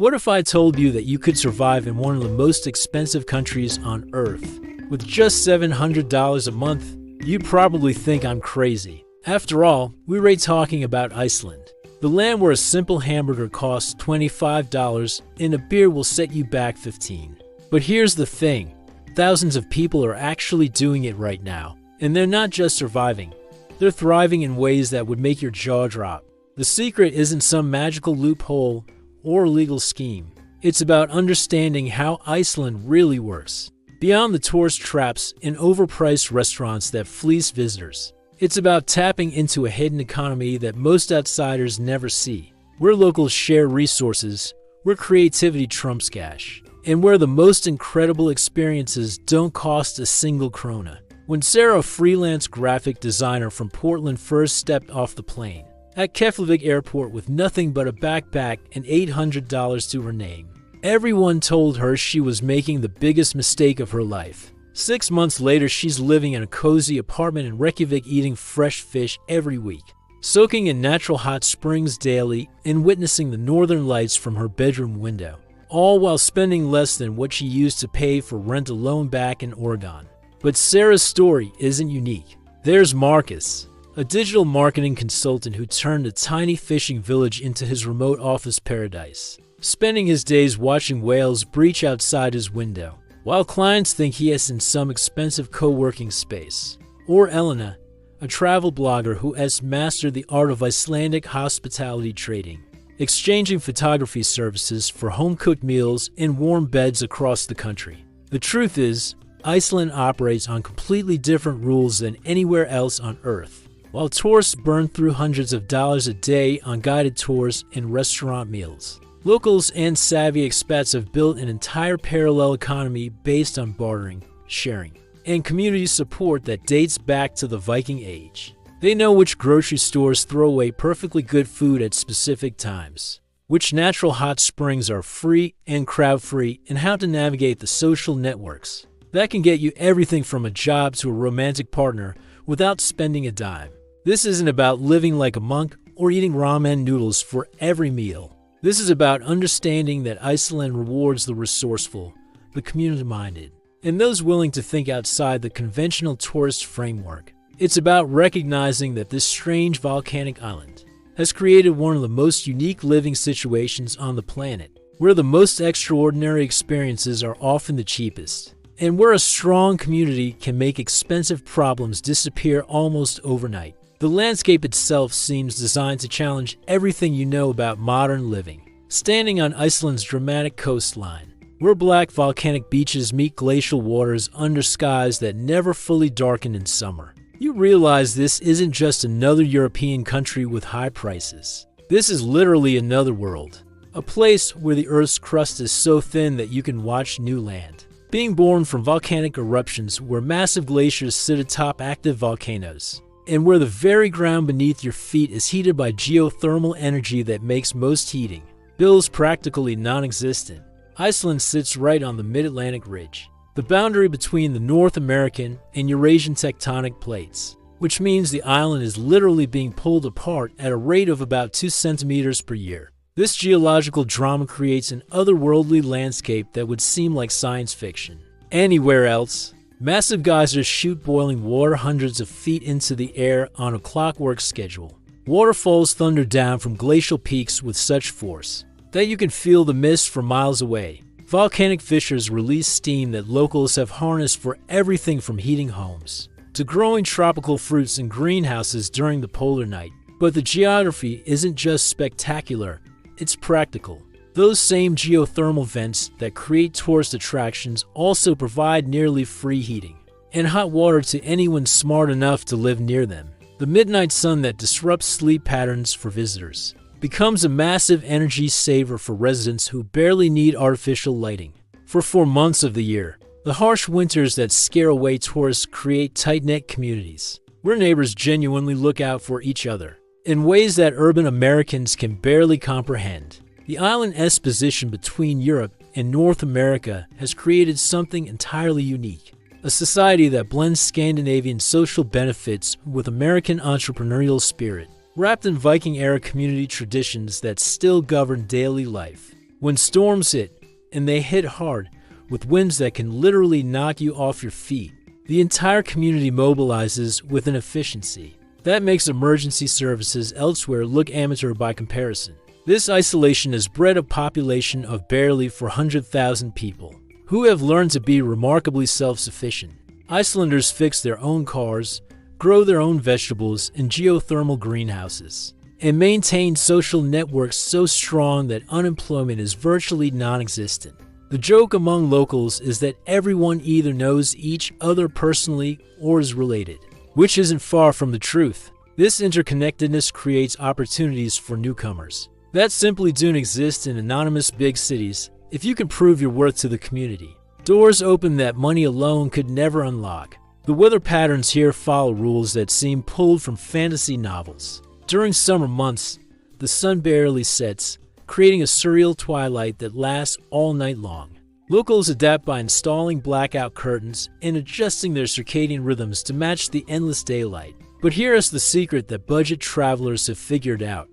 What if I told you that you could survive in one of the most expensive countries on Earth with just $700 a month? You'd probably think I'm crazy. After all, we're talking about Iceland, the land where a simple hamburger costs $25 and a beer will set you back $15. But here's the thing, thousands of people are actually doing it right now, and they're not just surviving, they're thriving in ways that would make your jaw drop. The secret isn't some magical loophole or legal scheme. It's about understanding how Iceland really works. Beyond the tourist traps and overpriced restaurants that fleece visitors, it's about tapping into a hidden economy that most outsiders never see, where locals share resources, where creativity trumps cash, and where the most incredible experiences don't cost a single krona. When Sarah, a freelance graphic designer from Portland, first stepped off the plane at Keflavik Airport with nothing but a backpack and $800 to her name, everyone told her she was making the biggest mistake of her life. 6 months later, she's living in a cozy apartment in Reykjavik, eating fresh fish every week, soaking in natural hot springs daily, and witnessing the northern lights from her bedroom window, all while spending less than what she used to pay for rent alone back in Oregon. But Sarah's story isn't unique. There's Marcus, a digital marketing consultant who turned a tiny fishing village into his remote office paradise, spending his days watching whales breach outside his window, while clients think he is in some expensive co-working space. Or Elena, a travel blogger who has mastered the art of Icelandic hospitality trading, exchanging photography services for home-cooked meals and warm beds across the country. The truth is, Iceland operates on completely different rules than anywhere else on Earth. While tourists burn through hundreds of dollars a day on guided tours and restaurant meals, locals and savvy expats have built an entire parallel economy based on bartering, sharing, and community support that dates back to the Viking Age. They know which grocery stores throw away perfectly good food at specific times, which natural hot springs are free and crowd-free, and how to navigate the social networks that can get you everything from a job to a romantic partner without spending a dime. This isn't about living like a monk or eating ramen noodles for every meal. This is about understanding that Iceland rewards the resourceful, the community-minded, and those willing to think outside the conventional tourist framework. It's about recognizing that this strange volcanic island has created one of the most unique living situations on the planet, where the most extraordinary experiences are often the cheapest, and where a strong community can make expensive problems disappear almost overnight. The landscape itself seems designed to challenge everything you know about modern living. Standing on Iceland's dramatic coastline, where black volcanic beaches meet glacial waters under skies that never fully darken in summer, you realize this isn't just another European country with high prices. This is literally another world, a place where the Earth's crust is so thin that you can watch new land being born from volcanic eruptions, where massive glaciers sit atop active volcanoes, and where the very ground beneath your feet is heated by geothermal energy that makes most heating bills practically non-existent. Iceland sits right on the mid-Atlantic ridge, the boundary between the North American and Eurasian tectonic plates, which means the island is literally being pulled apart at a rate of about 2 centimeters per year. This geological drama creates an otherworldly landscape that would seem like science fiction anywhere else. Massive geysers shoot boiling water hundreds of feet into the air on a clockwork schedule. Waterfalls thunder down from glacial peaks with such force that you can feel the mist for miles away. Volcanic fissures release steam that locals have harnessed for everything from heating homes to growing tropical fruits in greenhouses during the polar night. But the geography isn't just spectacular, it's practical. Those same geothermal vents that create tourist attractions also provide nearly free heating and hot water to anyone smart enough to live near them. The midnight sun that disrupts sleep patterns for visitors becomes a massive energy saver for residents who barely need artificial lighting. For 4 months of the year, the harsh winters that scare away tourists create tight-knit communities, where neighbors genuinely look out for each other in ways that urban Americans can barely comprehend. The island's position between Europe and North America has created something entirely unique, a society that blends Scandinavian social benefits with American entrepreneurial spirit, wrapped in Viking-era community traditions that still govern daily life. When storms hit, and they hit hard, with winds that can literally knock you off your feet, the entire community mobilizes with an efficiency that makes emergency services elsewhere look amateur by comparison. This isolation has bred a population of barely 400,000 people, who have learned to be remarkably self-sufficient. Icelanders fix their own cars, grow their own vegetables in geothermal greenhouses, and maintain social networks so strong that unemployment is virtually non-existent. The joke among locals is that everyone either knows each other personally or is related, which isn't far from the truth. This interconnectedness creates opportunities for newcomers that simply don't exist in anonymous big cities if you can prove your worth to the community. Doors open that money alone could never unlock. The weather patterns here follow rules that seem pulled from fantasy novels. During summer months, the sun barely sets, creating a surreal twilight that lasts all night long. Locals adapt by installing blackout curtains and adjusting their circadian rhythms to match the endless daylight. But here is the secret that budget travelers have figured out.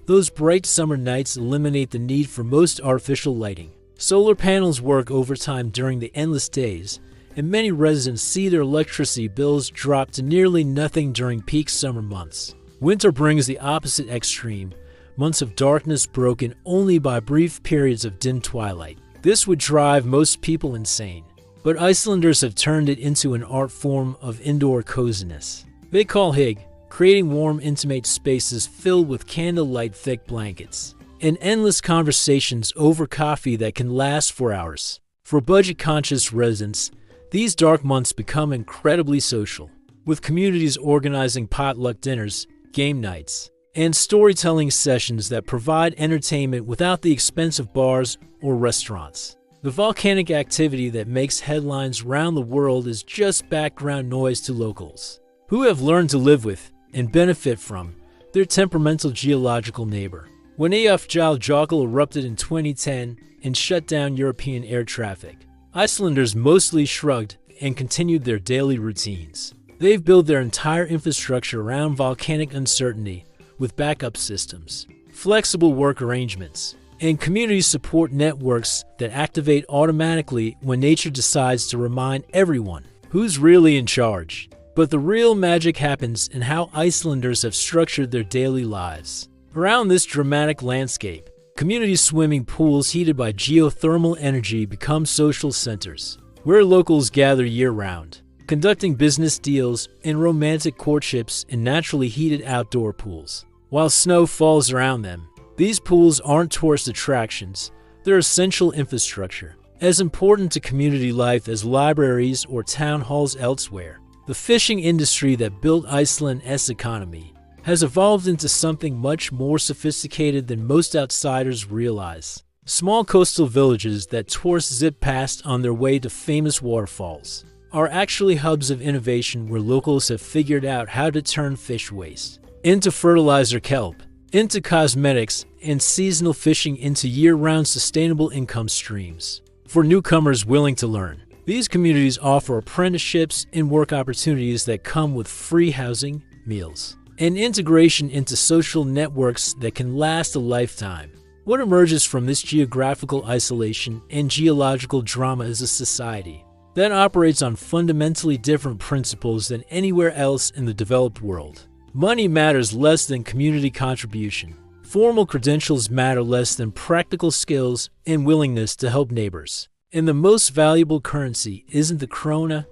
Those bright summer nights eliminate the need for most artificial lighting. Solar panels work overtime during the endless days, and many residents see their electricity bills drop to nearly nothing during peak summer months. Winter brings the opposite extreme, months of darkness broken only by brief periods of dim twilight. This would drive most people insane, but Icelanders have turned it into an art form of indoor coziness. They call hygge, creating warm, intimate spaces filled with candlelight thick blankets, and endless conversations over coffee that can last for hours. For budget-conscious residents, these dark months become incredibly social, with communities organizing potluck dinners, game nights, and storytelling sessions that provide entertainment without the expense of bars or restaurants. The volcanic activity that makes headlines around the world is just background noise to locals, who have learned to live with and benefit from their temperamental geological neighbor. When Eyjafjallajökull erupted in 2010 and shut down European air traffic, Icelanders mostly shrugged and continued their daily routines. They've built their entire infrastructure around volcanic uncertainty with backup systems, flexible work arrangements, and community support networks that activate automatically when nature decides to remind everyone who's really in charge. But the real magic happens in how Icelanders have structured their daily lives. Around this dramatic landscape, community swimming pools heated by geothermal energy become social centers, where locals gather year-round, conducting business deals and romantic courtships in naturally heated outdoor pools. While snow falls around them, these pools aren't tourist attractions, they're essential infrastructure, as important to community life as libraries or town halls elsewhere. The fishing industry that built Iceland's economy has evolved into something much more sophisticated than most outsiders realize. Small coastal villages that tourists zip past on their way to famous waterfalls are actually hubs of innovation where locals have figured out how to turn fish waste into fertilizer kelp, into cosmetics, and seasonal fishing into year-round sustainable income streams. For newcomers willing to learn, these communities offer apprenticeships and work opportunities that come with free housing, meals, and integration into social networks that can last a lifetime. What emerges from this geographical isolation and geological drama is a society that operates on fundamentally different principles than anywhere else in the developed world. Money matters less than community contribution. Formal credentials matter less than practical skills and willingness to help neighbors. And the most valuable currency isn't the krona,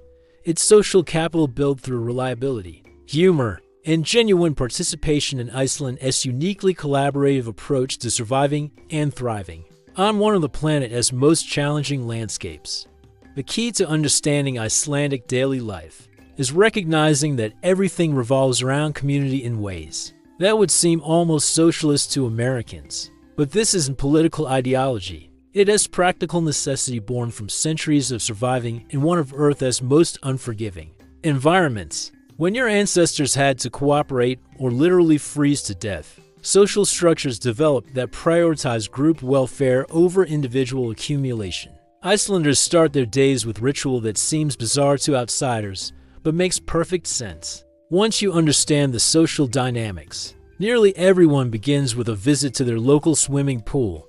it's social capital built through reliability, humor, and genuine participation in Iceland's uniquely collaborative approach to surviving and thriving on one of the planet's most challenging landscapes. The key to understanding Icelandic daily life is recognizing that everything revolves around community in ways that would seem almost socialist to Americans. But this isn't political ideology. It is practical necessity born from centuries of surviving in one of Earth's most unforgiving environments. When your ancestors had to cooperate or literally freeze to death, social structures developed that prioritize group welfare over individual accumulation. Icelanders start their days with ritual that seems bizarre to outsiders, but makes perfect sense. Once you understand the social dynamics, nearly everyone begins with a visit to their local swimming pool,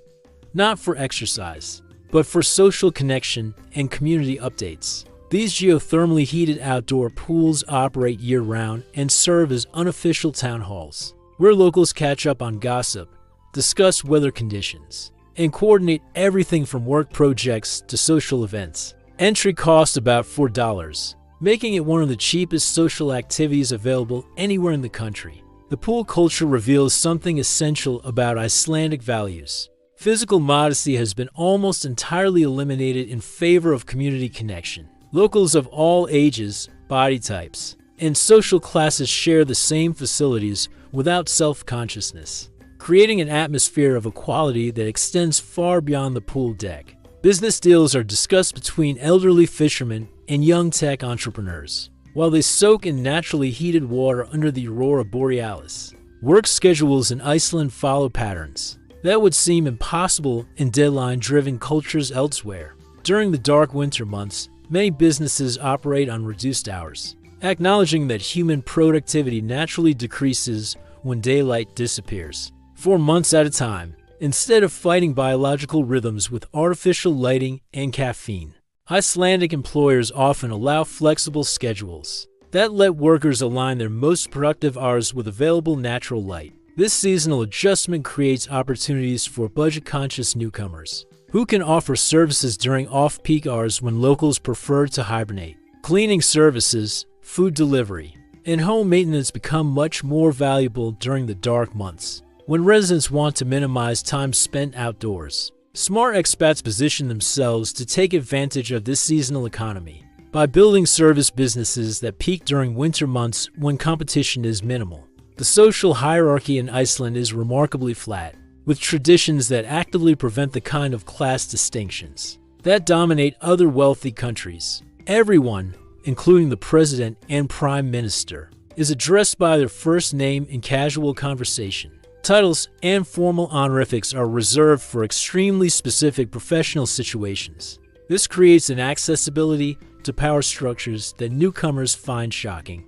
not for exercise, but for social connection and community updates. These geothermally heated outdoor pools operate year-round and serve as unofficial town halls, where locals catch up on gossip, discuss weather conditions, and coordinate everything from work projects to social events. Entry costs about $4, making it one of the cheapest social activities available anywhere in the country. The pool culture reveals something essential about Icelandic values. Physical modesty has been almost entirely eliminated in favor of community connection. Locals of all ages, body types, and social classes share the same facilities without self-consciousness, creating an atmosphere of equality that extends far beyond the pool deck. Business deals are discussed between elderly fishermen and young tech entrepreneurs, while they soak in naturally heated water under the aurora borealis. Work schedules in Iceland follow patterns that would seem impossible in deadline-driven cultures elsewhere. During the dark winter months, many businesses operate on reduced hours, acknowledging that human productivity naturally decreases when daylight disappears. For months at a time, instead of fighting biological rhythms with artificial lighting and caffeine. Icelandic employers often allow flexible schedules that let workers align their most productive hours with available natural light. This seasonal adjustment creates opportunities for budget-conscious newcomers who can offer services during off-peak hours when locals prefer to hibernate. Cleaning services, food delivery, and home maintenance become much more valuable during the dark months, when residents want to minimize time spent outdoors. Smart expats position themselves to take advantage of this seasonal economy by building service businesses that peak during winter months when competition is minimal. The social hierarchy in Iceland is remarkably flat, with traditions that actively prevent the kind of class distinctions that dominate other wealthy countries. Everyone, including the president and prime minister, is addressed by their first name in casual conversation. Titles and formal honorifics are reserved for extremely specific professional situations. This creates an accessibility to power structures that newcomers find shocking.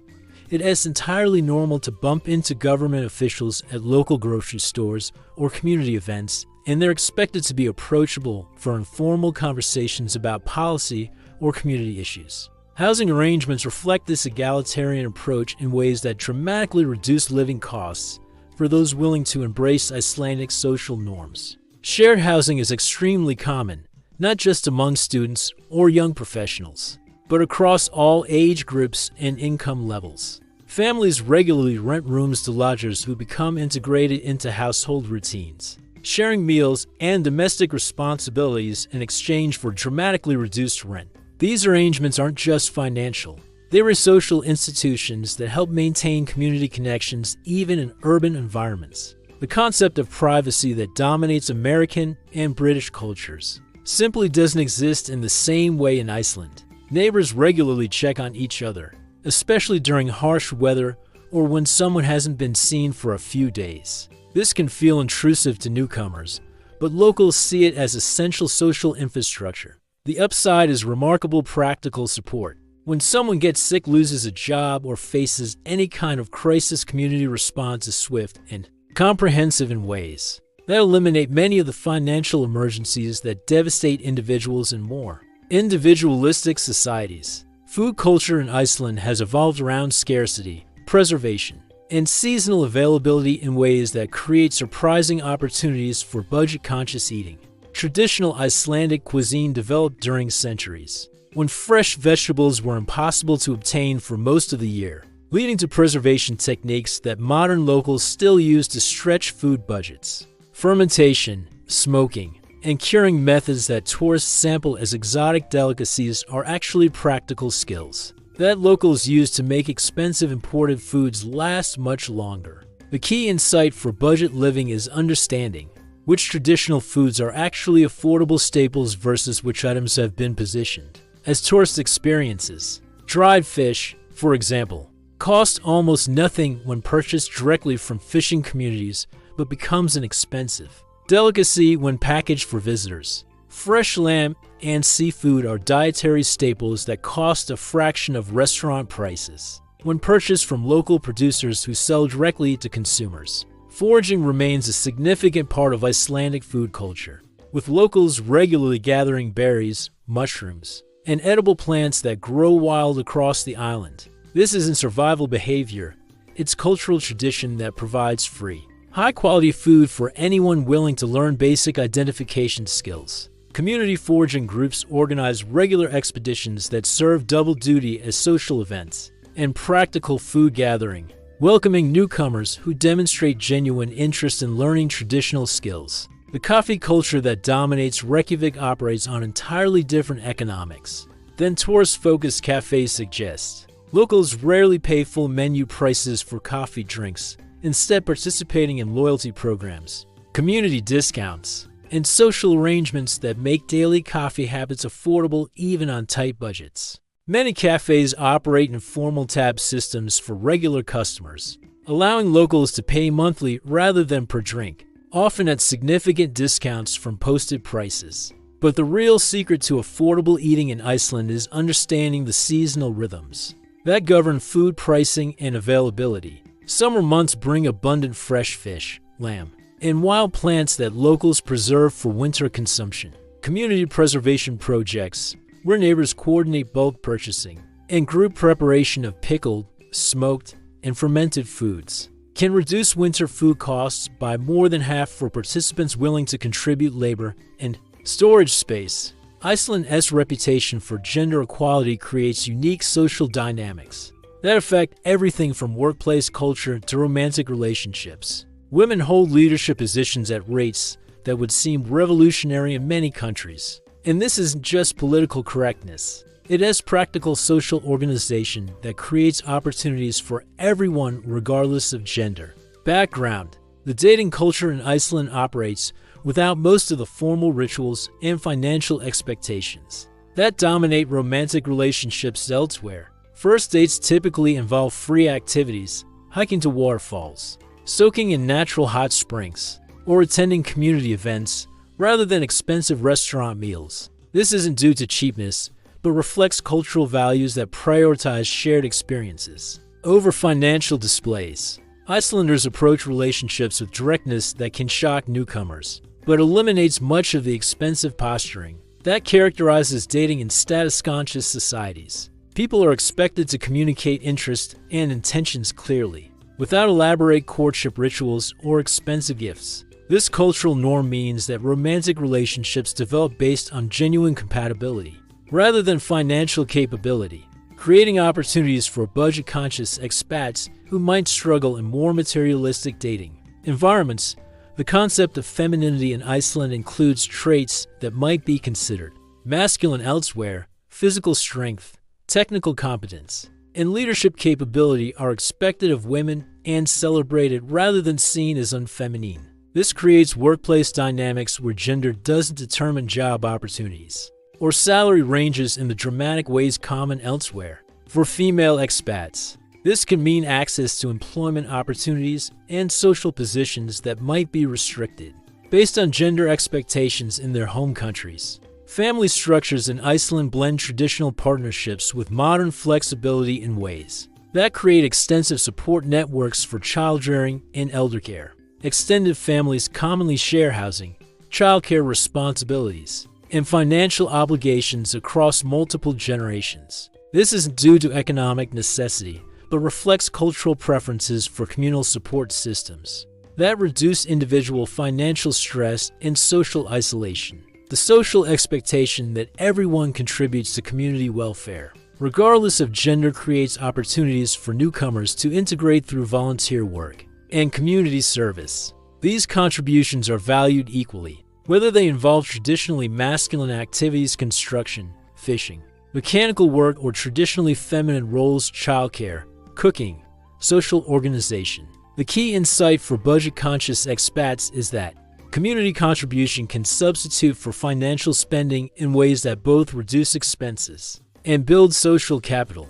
It is entirely normal to bump into government officials at local grocery stores or community events, and they're expected to be approachable for informal conversations about policy or community issues. Housing arrangements reflect this egalitarian approach in ways that dramatically reduce living costs for those willing to embrace Icelandic social norms. Shared housing is extremely common, not just among students or young professionals, but across all age groups and income levels. Families regularly rent rooms to lodgers who become integrated into household routines, sharing meals and domestic responsibilities in exchange for dramatically reduced rent. These arrangements aren't just financial. They are social institutions that help maintain community connections even in urban environments. The concept of privacy that dominates American and British cultures simply doesn't exist in the same way in Iceland. Neighbors regularly check on each other, especially during harsh weather or when someone hasn't been seen for a few days. This can feel intrusive to newcomers, but locals see it as essential social infrastructure. The upside is remarkable practical support. When someone gets sick, loses a job, or faces any kind of crisis, community response is swift and comprehensive in ways that eliminate many of the financial emergencies that devastate individuals and more. Individualistic societies. Food culture in Iceland has evolved around scarcity, preservation, and seasonal availability in ways that create surprising opportunities for budget-conscious eating. Traditional Icelandic cuisine developed during centuries, when fresh vegetables were impossible to obtain for most of the year, leading to preservation techniques that modern locals still use to stretch food budgets. Fermentation, smoking, and curing methods that tourists sample as exotic delicacies are actually practical skills that locals use to make expensive imported foods last much longer. The key insight for budget living is understanding which traditional foods are actually affordable staples versus which items have been positioned as tourist experiences. Dried fish, for example, cost almost nothing when purchased directly from fishing communities, but becomes an expensive delicacy when packaged for visitors. Fresh lamb and seafood are dietary staples that cost a fraction of restaurant prices when purchased from local producers who sell directly to consumers. Foraging remains a significant part of Icelandic food culture. with locals regularly gathering berries, mushrooms, and edible plants that grow wild across the island. This isn't survival behavior, it's cultural tradition that provides free, high-quality food for anyone willing to learn basic identification skills. Community foraging groups organize regular expeditions that serve double duty as social events and practical food gathering, welcoming newcomers who demonstrate genuine interest in learning traditional skills. The coffee culture that dominates Reykjavik operates on entirely different economics than tourist-focused cafes suggest. Locals rarely pay full menu prices for coffee drinks, instead participating in loyalty programs, community discounts, and social arrangements that make daily coffee habits affordable even on tight budgets. Many cafes operate informal tab systems for regular customers, allowing locals to pay monthly rather than per drink, often at significant discounts from posted prices. But the real secret to affordable eating in Iceland is understanding the seasonal rhythms that govern food pricing and availability. Summer months bring abundant fresh fish, lamb, and wild plants that locals preserve for winter consumption. Community preservation projects, where neighbors coordinate bulk purchasing and group preparation of pickled, smoked, and fermented foods, can reduce winter food costs by more than half for participants willing to contribute labor and storage space. Iceland's reputation for gender equality creates unique social dynamics that affect everything from workplace culture to romantic relationships. Women hold leadership positions at rates that would seem revolutionary in many countries. And this isn't just political correctness. It is practical social organization that creates opportunities for everyone regardless of gender. Background: the dating culture in Iceland operates without most of the formal rituals and financial expectations that dominate romantic relationships elsewhere. First dates typically involve free activities, hiking to waterfalls, soaking in natural hot springs, or attending community events rather than expensive restaurant meals. This isn't due to cheapness, but reflects cultural values that prioritize shared experiences over financial displays. Icelanders approach relationships with directness that can shock newcomers, but eliminates much of the expensive posturing that characterizes dating in status-conscious societies. People are expected to communicate interest and intentions clearly, without elaborate courtship rituals or expensive gifts. This cultural norm means that romantic relationships develop based on genuine compatibility, rather than financial capability, creating opportunities for budget-conscious expats who might struggle in more materialistic dating environments. The concept of femininity in Iceland includes traits that might be considered masculine elsewhere. Physical strength, technical competence, and leadership capability are expected of women and celebrated rather than seen as unfeminine. This creates workplace dynamics where gender doesn't determine job opportunities or salary ranges in the dramatic ways common elsewhere. For female expats, this can mean access to employment opportunities and social positions that might be restricted based on gender expectations in their home countries. Family structures in Iceland blend traditional partnerships with modern flexibility in ways that create extensive support networks for child-rearing and eldercare. Extended families commonly share housing, childcare responsibilities, and financial obligations across multiple generations. This isn't due to economic necessity, but reflects cultural preferences for communal support systems that reduce individual financial stress and social isolation. The social expectation that everyone contributes to community welfare, regardless of gender, creates opportunities for newcomers to integrate through volunteer work and community service. These contributions are valued equally, whether they involve traditionally masculine activities, construction, fishing, mechanical work, or traditionally feminine roles, childcare, cooking, social organization. The key insight for budget-conscious expats is that community contribution can substitute for financial spending in ways that both reduce expenses and build social capital.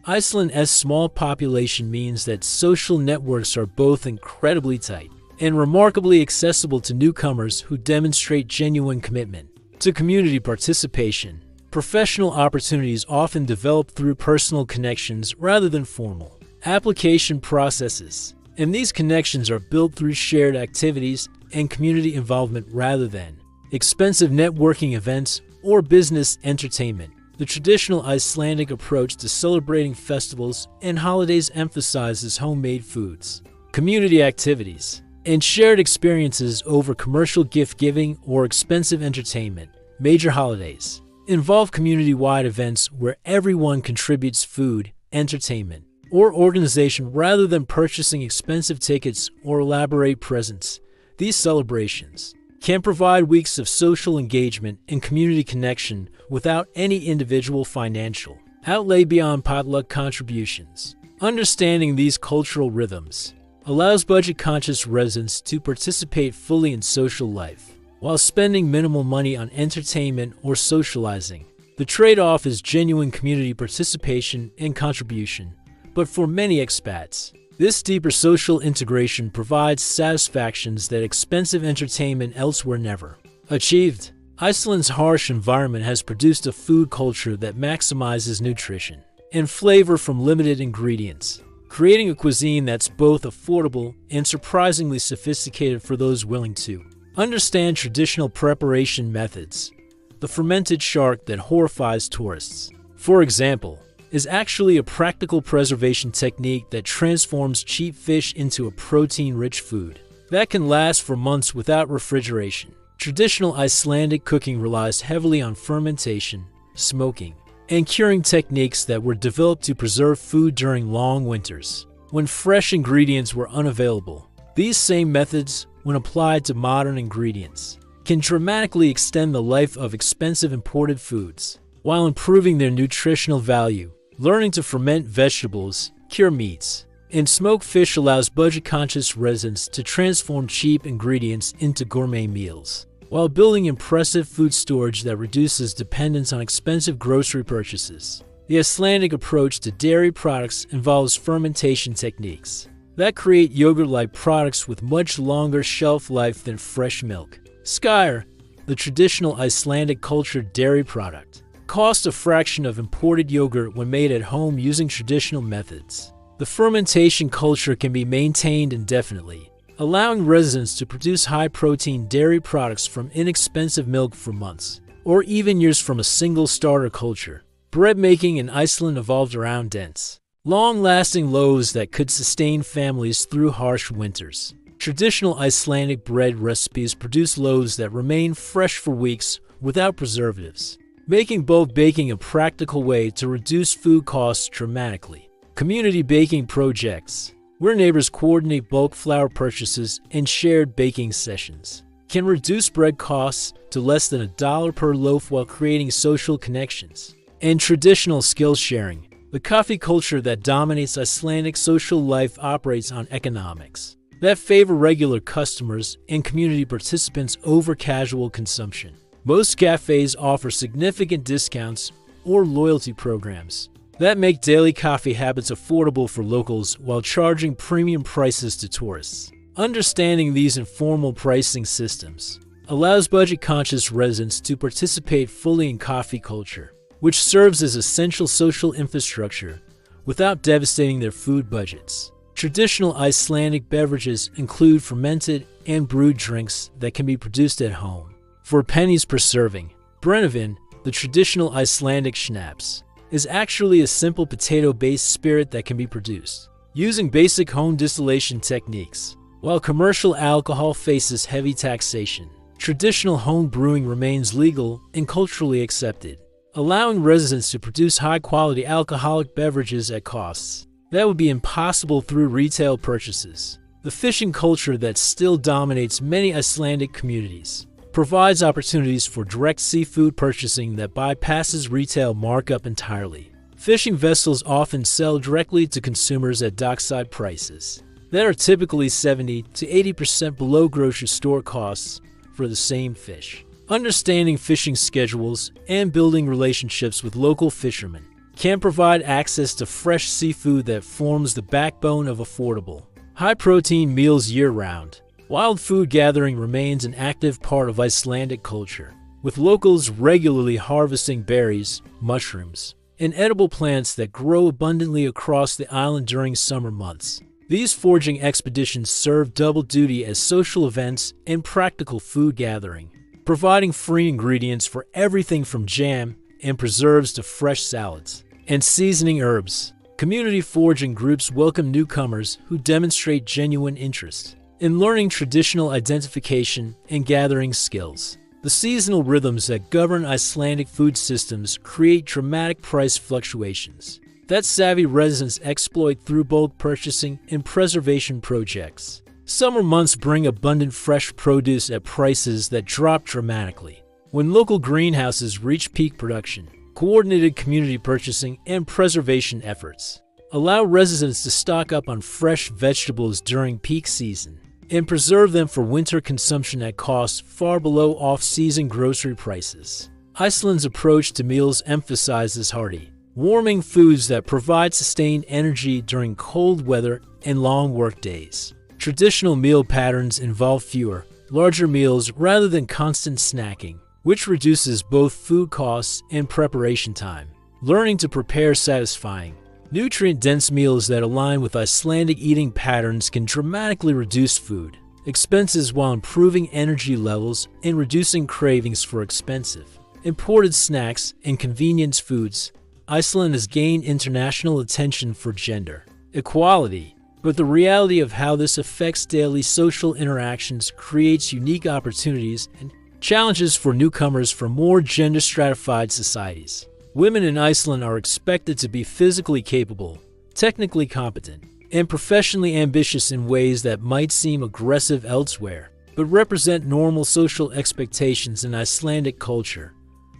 Iceland's small population means that social networks are both incredibly tight and remarkably accessible to newcomers who demonstrate genuine commitment to community participation. Professional opportunities often develop through personal connections rather than formal application processes, and these connections are built through shared activities and community involvement rather than expensive networking events, or business entertainment. The traditional Icelandic approach to celebrating festivals and holidays emphasizes homemade foods, community activities, and shared experiences over commercial gift-giving or expensive entertainment. Major holidays involve community-wide events where everyone contributes food, entertainment, or organization rather than purchasing expensive tickets or elaborate presents. These celebrations can provide weeks of social engagement and community connection without any individual financial outlay beyond potluck contributions. Understanding these cultural rhythms allows budget-conscious residents to participate fully in social life while spending minimal money on entertainment or socializing. The trade-off is genuine community participation and contribution, but for many expats, this deeper social integration provides satisfactions that expensive entertainment elsewhere never achieved. Iceland's harsh environment has produced a food culture that maximizes nutrition and flavor from limited ingredients, creating a cuisine that's both affordable and surprisingly sophisticated for those willing to understand traditional preparation methods. The fermented shark that horrifies tourists, for example, is actually a practical preservation technique that transforms cheap fish into a protein-rich food that can last for months without refrigeration. Traditional Icelandic cooking relies heavily on fermentation, smoking, and curing techniques that were developed to preserve food during long winters, when fresh ingredients were unavailable. These same methods, when applied to modern ingredients, can dramatically extend the life of expensive imported foods, while improving their nutritional value. Learning to ferment vegetables, cure meats, and smoke fish allows budget-conscious residents to transform cheap ingredients into gourmet meals, while building impressive food storage that reduces dependence on expensive grocery purchases. The Icelandic approach to dairy products involves fermentation techniques that create yogurt-like products with much longer shelf life than fresh milk. Skyr, the traditional Icelandic cultured dairy product, costs a fraction of imported yogurt when made at home using traditional methods. The fermentation culture can be maintained indefinitely, allowing residents to produce high-protein dairy products from inexpensive milk for months, or even years from a single starter culture. Bread making in Iceland evolved around dense, long-lasting loaves that could sustain families through harsh winters. Traditional Icelandic bread recipes produce loaves that remain fresh for weeks without preservatives, making bulk baking a practical way to reduce food costs dramatically. Community baking projects, where neighbors coordinate bulk flour purchases and shared baking sessions, can reduce bread costs to less than $1 per loaf while creating social connections. And traditional skill sharing, the coffee culture that dominates Icelandic social life operates on economics that favor regular customers and community participants over casual consumption. Most cafes offer significant discounts or loyalty programs that make daily coffee habits affordable for locals while charging premium prices to tourists. Understanding these informal pricing systems allows budget-conscious residents to participate fully in coffee culture, which serves as essential social infrastructure without devastating their food budgets. Traditional Icelandic beverages include fermented and brewed drinks that can be produced at home for pennies per serving. Brennivin, the traditional Icelandic schnapps, is actually a simple potato-based spirit that can be produced using basic home distillation techniques. While commercial alcohol faces heavy taxation, traditional home brewing remains legal and culturally accepted, allowing residents to produce high-quality alcoholic beverages at costs that would be impossible through retail purchases. The fishing culture that still dominates many Icelandic communities provides opportunities for direct seafood purchasing that bypasses retail markup entirely. Fishing vessels often sell directly to consumers at dockside prices that are typically 70 to 80% below grocery store costs for the same fish. Understanding fishing schedules and building relationships with local fishermen can provide access to fresh seafood that forms the backbone of affordable, high-protein meals year-round. Wild food gathering remains an active part of Icelandic culture, with locals regularly harvesting berries, mushrooms, and edible plants that grow abundantly across the island during summer months. These foraging expeditions serve double duty as social events and practical food gathering. providing free ingredients for everything from jam and preserves to fresh salads. And seasoning herbs. Community foraging groups welcome newcomers who demonstrate genuine interest in learning traditional identification and gathering skills. The seasonal rhythms that govern Icelandic food systems create dramatic price fluctuations that savvy residents exploit through bulk purchasing and preservation projects. Summer months bring abundant fresh produce at prices that drop dramatically. When local greenhouses reach peak production, coordinated community purchasing and preservation efforts allow residents to stock up on fresh vegetables during peak season and preserve them for winter consumption at costs far below off-season grocery prices. Iceland's approach to meals emphasizes hearty, warming foods that provide sustained energy during cold weather and long work days. Traditional meal patterns involve fewer, larger meals rather than constant snacking, which reduces both food costs and preparation time. Learning to prepare satisfying, nutrient-dense meals that align with Icelandic eating patterns can dramatically reduce food expenses while improving energy levels and reducing cravings for expensive, imported snacks and convenience foods. Iceland has gained international attention for gender equality, but the reality of how this affects daily social interactions creates unique opportunities and challenges for newcomers from more gender-stratified societies. Women in Iceland are expected to be physically capable, technically competent, and professionally ambitious in ways that might seem aggressive elsewhere, but represent normal social expectations in Icelandic culture.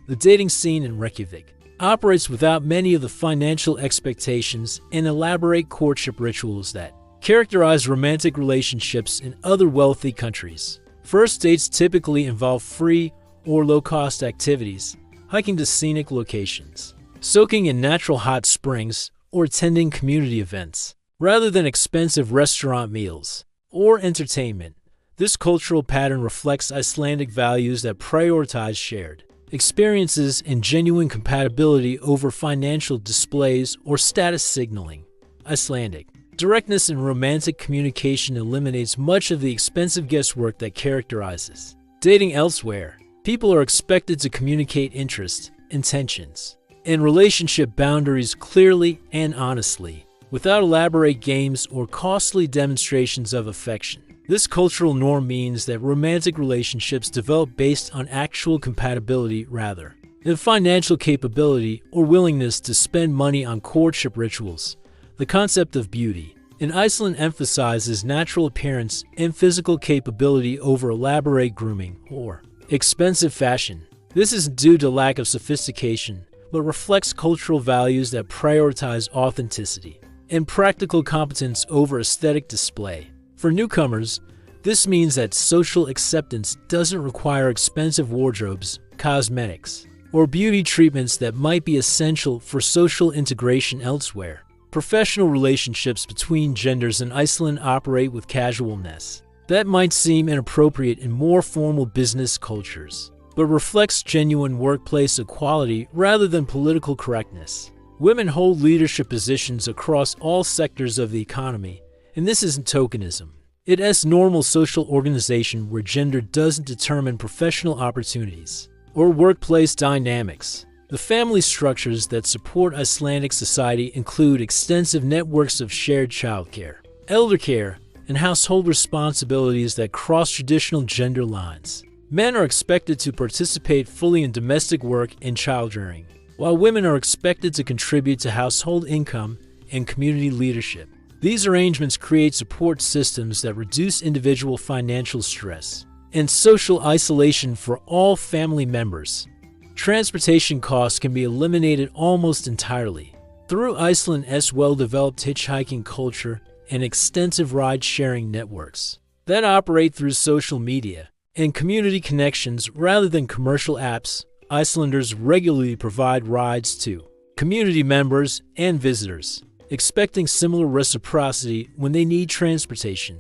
The dating scene in Reykjavik operates without many of the financial expectations and elaborate courtship rituals that characterize romantic relationships in other wealthy countries. First dates typically involve free or low-cost activities, hiking to scenic locations, soaking in natural hot springs, or attending community events, rather than expensive restaurant meals or entertainment. This cultural pattern reflects Icelandic values that prioritize shared experiences and genuine compatibility over financial displays or status signaling. Icelandic directness in romantic communication eliminates much of the expensive guesswork that characterizes dating elsewhere. People are expected to communicate interests, intentions, and relationship boundaries clearly and honestly, without elaborate games or costly demonstrations of affection. This cultural norm means that romantic relationships develop based on actual compatibility rather than financial capability or willingness to spend money on courtship rituals. The concept of beauty in Iceland emphasizes natural appearance and physical capability over elaborate grooming or expensive fashion. This isn't due to lack of sophistication, but reflects cultural values that prioritize authenticity and practical competence over aesthetic display. For newcomers, this means that social acceptance doesn't require expensive wardrobes, cosmetics, or beauty treatments that might be essential for social integration elsewhere. Professional relationships between genders in Iceland operate with casualness that might seem inappropriate in more formal business cultures, but reflects genuine workplace equality rather than political correctness. Women hold leadership positions across all sectors of the economy, and this isn't tokenism. It is normal social organization where gender doesn't determine professional opportunities or workplace dynamics. The family structures that support Icelandic society include extensive networks of shared childcare, eldercare, and household responsibilities that cross traditional gender lines. Men are expected to participate fully in domestic work and child-rearing, while women are expected to contribute to household income and community leadership. These arrangements create support systems that reduce individual financial stress and social isolation for all family members. Transportation costs can be eliminated almost entirely through Iceland's well-developed hitchhiking culture and extensive ride-sharing networks that operate through social media and community connections rather than commercial apps. Icelanders regularly provide rides to community members and visitors, expecting similar reciprocity when they need transportation.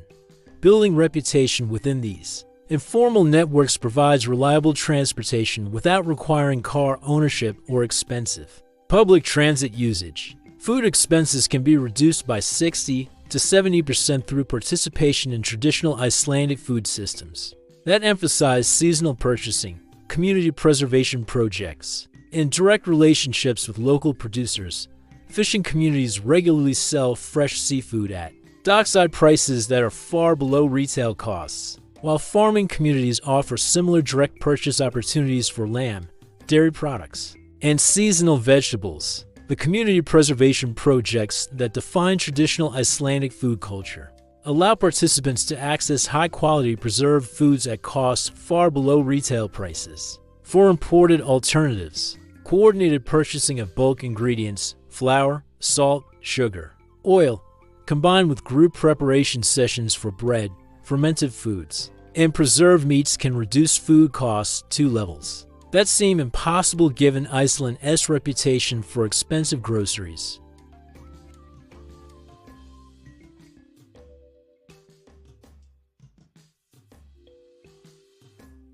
Building reputation within these informal networks provides reliable transportation without requiring car ownership or expensive public transit usage. Food expenses can be reduced by 60 to 70% through participation in traditional Icelandic food systems. that emphasize seasonal purchasing, community preservation projects, and direct relationships with local producers. Fishing communities regularly sell fresh seafood at dockside prices that are far below retail costs, while farming communities offer similar direct purchase opportunities for lamb, dairy products, and seasonal vegetables. The community preservation projects that define traditional Icelandic food culture allow participants to access high-quality preserved foods at costs far below retail prices. For imported alternatives, coordinated purchasing of bulk ingredients, flour, salt, sugar, oil, combined with group preparation sessions for bread, fermented foods, and preserved meats can reduce food costs to levels that seem impossible given Iceland's reputation for expensive groceries.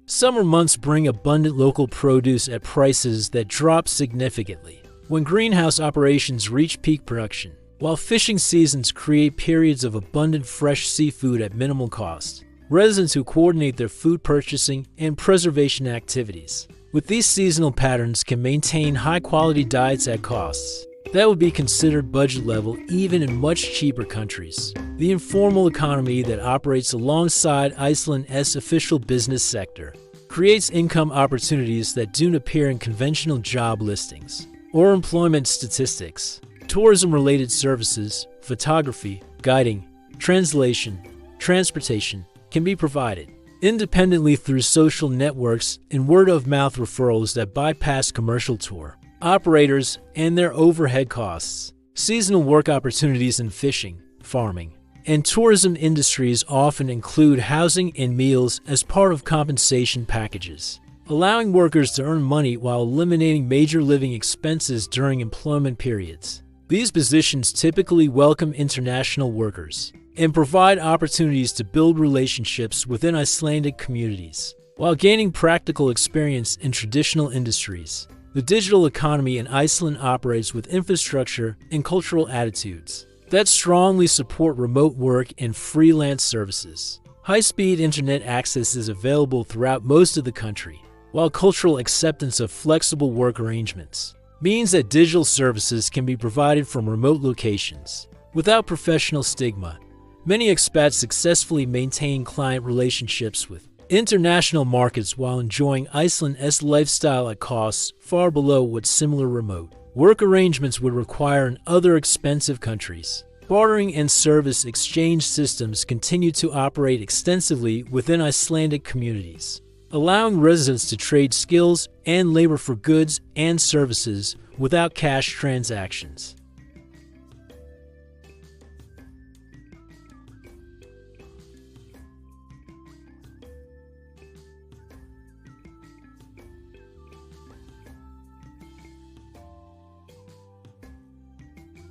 Summer months bring abundant local produce at prices that drop significantly when greenhouse operations reach peak production, while fishing seasons create periods of abundant fresh seafood at minimal cost. Residents who coordinate their food purchasing and preservation activities with these seasonal patterns can maintain high-quality diets at costs that would be considered budget level even in much cheaper countries. The informal economy that operates alongside Iceland's official business sector creates income opportunities that don't appear in conventional job listings or employment statistics. Tourism-related services, photography, guiding, translation, transportation can be provided independently through social networks and word-of-mouth referrals that bypass commercial tour operators and their overhead costs. Seasonal work opportunities in fishing, farming, and tourism industries often include housing and meals as part of compensation packages, allowing workers to earn money while eliminating major living expenses during employment periods. These positions typically welcome international workers and provide opportunities to build relationships within Icelandic communities, while gaining practical experience in traditional industries. The digital economy in Iceland operates with infrastructure and cultural attitudes that strongly support remote work and freelance services. High-speed internet access is available throughout most of the country, while cultural acceptance of flexible work arrangements means that digital services can be provided from remote locations. Without professional stigma, many expats successfully maintain client relationships with international markets while enjoying Iceland's lifestyle at costs far below what similar remote work arrangements would require in other expensive countries. Bartering and service exchange systems continue to operate extensively within Icelandic communities, allowing residents to trade skills and labor for goods and services without cash transactions.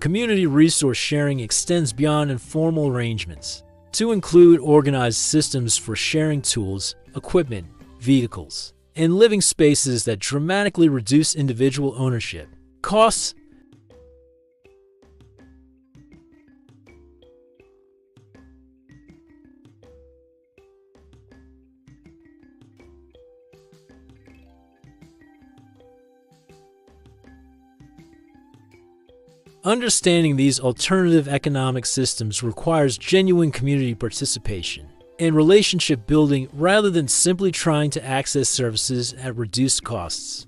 Community resource sharing extends beyond informal arrangements to include organized systems for sharing tools, equipment, vehicles, and living spaces that dramatically reduce individual ownership costs. Understanding these alternative economic systems requires genuine community participation and relationship building rather than simply trying to access services at reduced costs.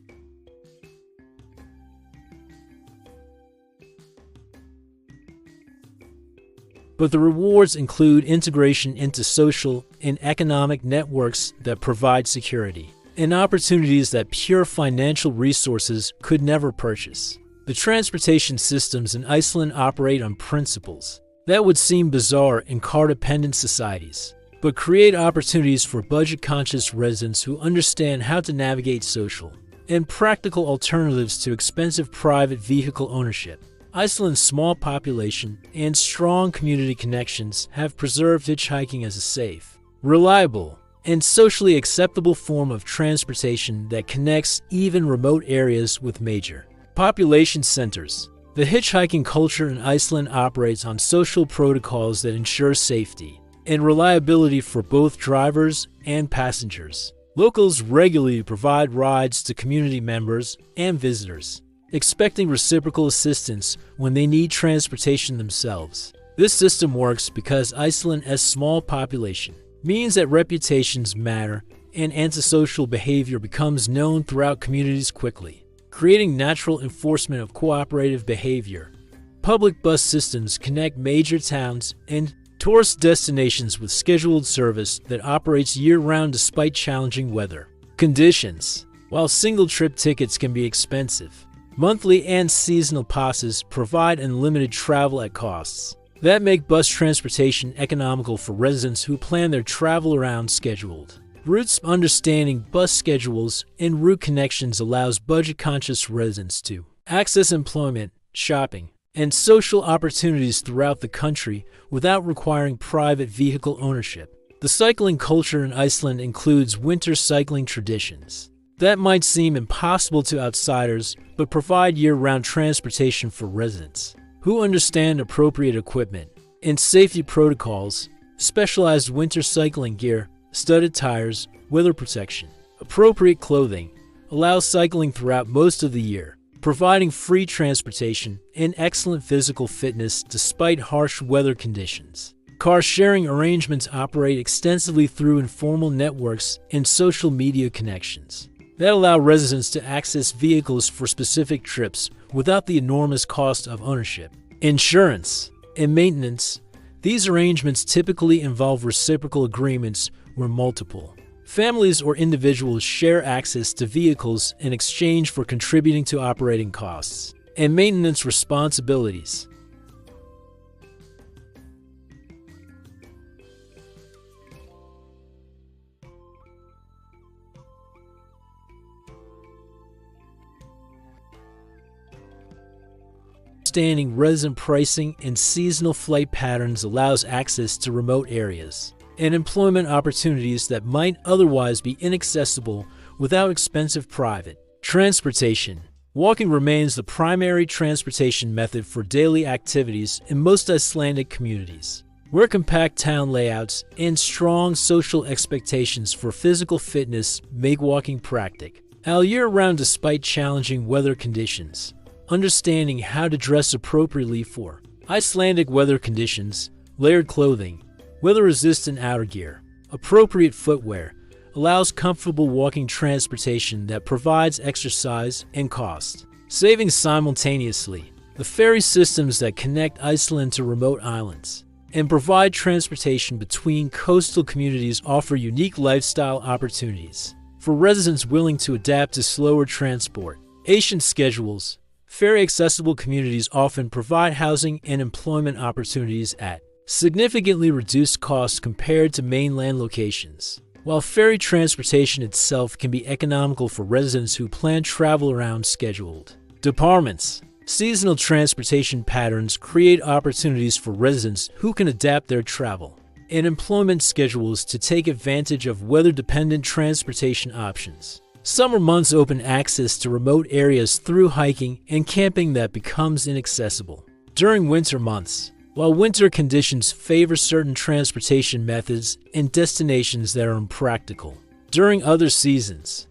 But the rewards include integration into social and economic networks that provide security and opportunities that pure financial resources could never purchase. The transportation systems in Iceland operate on principles that would seem bizarre in car-dependent societies, but create opportunities for budget-conscious residents who understand how to navigate social and practical alternatives to expensive private vehicle ownership. Iceland's small population and strong community connections have preserved hitchhiking as a safe, reliable, and socially acceptable form of transportation that connects even remote areas with major population centers. The hitchhiking culture in Iceland operates on social protocols that ensure safety, and reliability for both drivers and passengers. Locals regularly provide rides to community members and visitors, expecting reciprocal assistance when they need transportation themselves. This system works because Iceland's small population means that reputations matter and antisocial behavior becomes known throughout communities quickly, creating natural enforcement of cooperative behavior. Public bus systems connect major towns and tourist destinations with scheduled service that operates year-round despite challenging weather conditions. While single-trip tickets can be expensive, monthly and seasonal passes provide unlimited travel at costs that make bus transportation economical for residents who plan their travel around scheduled routes. Understanding bus schedules and route connections allows budget-conscious residents to access employment, shopping, and social opportunities throughout the country without requiring private vehicle ownership. The cycling culture in Iceland includes winter cycling traditions that might seem impossible to outsiders but provide year-round transportation for residents who understand appropriate equipment and safety protocols. Specialized winter cycling gear, studded tires, weather protection, appropriate clothing allows cycling throughout most of the year, providing free transportation and excellent physical fitness despite harsh weather conditions. Car-sharing arrangements operate extensively through informal networks and social media connections that allow residents to access vehicles for specific trips without the enormous cost of ownership. Insurance and maintenance. These arrangements typically involve reciprocal agreements where multiple families or individuals share access to vehicles in exchange for contributing to operating costs and maintenance responsibilities. Understanding resident pricing and seasonal flight patterns allows access to remote areas and employment opportunities that might otherwise be inaccessible without expensive private transportation. Walking remains the primary transportation method for daily activities in most Icelandic communities, where compact town layouts and strong social expectations for physical fitness make walking practical all year round despite challenging weather conditions. Understanding how to dress appropriately for Icelandic weather conditions, layered clothing, weather-resistant outer gear, appropriate footwear, allows comfortable walking transportation that provides exercise and cost savings simultaneously. The ferry systems that connect Iceland to remote islands and provide transportation between coastal communities offer unique lifestyle opportunities for residents willing to adapt to slower transport. Ancient schedules. Ferry-accessible communities often provide housing and employment opportunities at significantly reduced costs compared to mainland locations. While ferry transportation itself can be economical for residents who plan travel around scheduled departments, seasonal transportation patterns create opportunities for residents who can adapt their travel and employment schedules to take advantage of weather-dependent transportation options. Summer months open access to remote areas through hiking and camping that becomes inaccessible during winter months. While winter conditions favor certain transportation methods and destinations that are impractical during other seasons,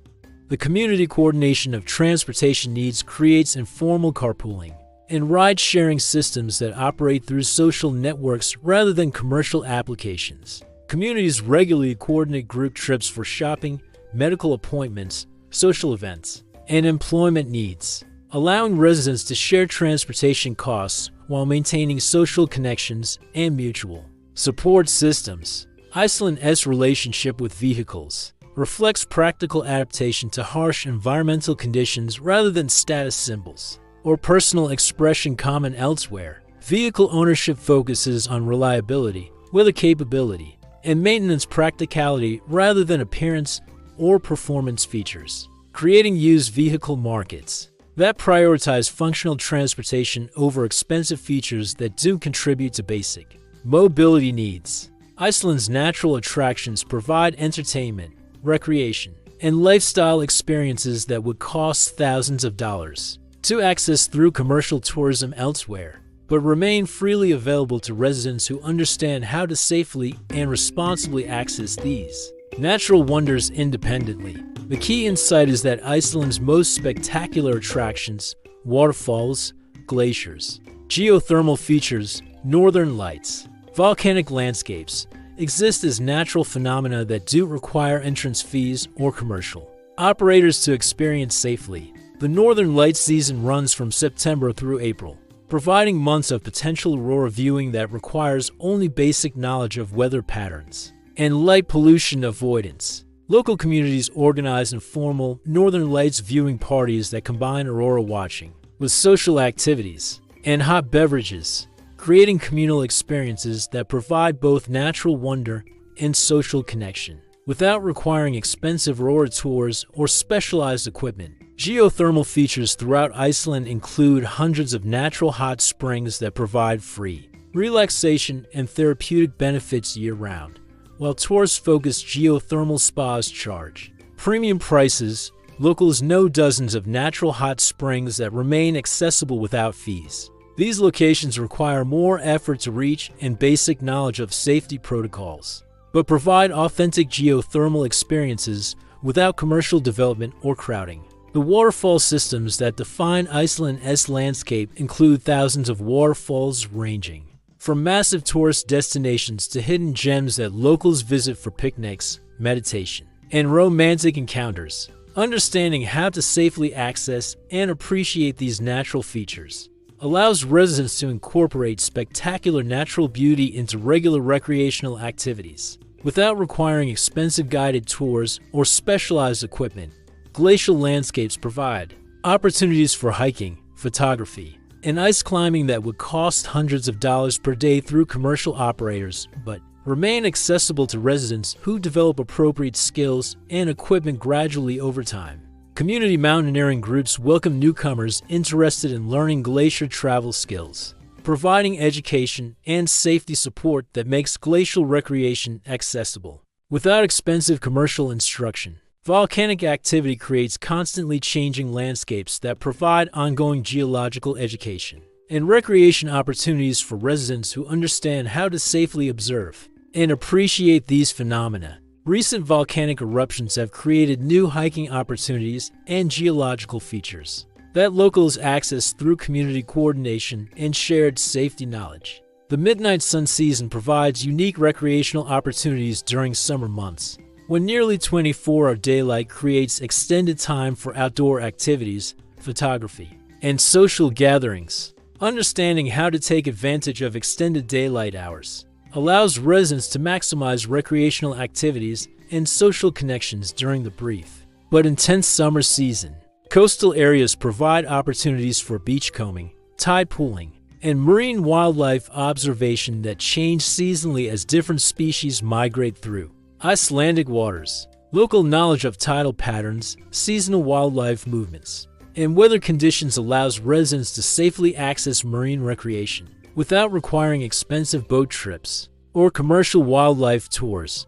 the community coordination of transportation needs creates informal carpooling and ride-sharing systems that operate through social networks rather than commercial applications. Communities regularly coordinate group trips for shopping, medical appointments, social events, and employment needs, allowing residents to share transportation costs while maintaining social connections and mutual support systems. Iceland's relationship with vehicles reflects practical adaptation to harsh environmental conditions rather than status symbols or personal expression common elsewhere. Vehicle ownership focuses on reliability, weather capability, and maintenance practicality rather than appearance or performance features, creating used vehicle markets that prioritize functional transportation over expensive features that do contribute to basic mobility needs. Iceland's natural attractions provide entertainment, recreation, and lifestyle experiences that would cost thousands of dollars to access through commercial tourism elsewhere. but remain freely available to residents who understand how to safely and responsibly access these natural wonders independently. The key insight is that Iceland's most spectacular attractions, waterfalls, glaciers, geothermal features, northern lights, volcanic landscapes, exist as natural phenomena that do require entrance fees or commercial operators to experience safely. The Northern Lights season runs from September through April, providing months of potential aurora viewing that requires only basic knowledge of weather patterns and light pollution avoidance. Local communities organize informal Northern Lights viewing parties that combine aurora watching with social activities and hot beverages, creating communal experiences that provide both natural wonder and social connection. Without requiring expensive aurora tours or specialized equipment, geothermal features throughout Iceland include hundreds of natural hot springs that provide free relaxation and therapeutic benefits year-round, while tourist-focused geothermal spas charge premium prices. Locals know dozens of natural hot springs that remain accessible without fees. These locations require more effort to reach and basic knowledge of safety protocols, but provide authentic geothermal experiences without commercial development or crowding. The waterfall systems that define Iceland's landscape include thousands of waterfalls ranging from massive tourist destinations to hidden gems that locals visit for picnics, meditation, and romantic encounters. Understanding how to safely access and appreciate these natural features allows residents to incorporate spectacular natural beauty into regular recreational activities without requiring expensive guided tours or specialized equipment. Glacial landscapes provide opportunities for hiking, photography, and ice climbing that would cost hundreds of dollars per day through commercial operators, but remain accessible to residents who develop appropriate skills and equipment gradually over time. Community mountaineering groups welcome newcomers interested in learning glacier travel skills, providing education and safety support that makes glacial recreation accessible. Without expensive commercial instruction, volcanic activity creates constantly changing landscapes that provide ongoing geological education and recreation opportunities for residents who understand how to safely observe and appreciate these phenomena. Recent volcanic eruptions have created new hiking opportunities and geological features that locals access through community coordination and shared safety knowledge. The midnight sun season provides unique recreational opportunities during summer months, when nearly 24 of daylight creates extended time for outdoor activities, photography, and social gatherings. Understanding how to take advantage of extended daylight hours allows residents to maximize recreational activities and social connections during the brief but intense summer season. Coastal areas provide opportunities for beachcombing, tide pooling, and marine wildlife observation that change seasonally as different species migrate through Icelandic waters. Local knowledge of tidal patterns, seasonal wildlife movements, and weather conditions allows residents to safely access marine recreation without requiring expensive boat trips or commercial wildlife tours.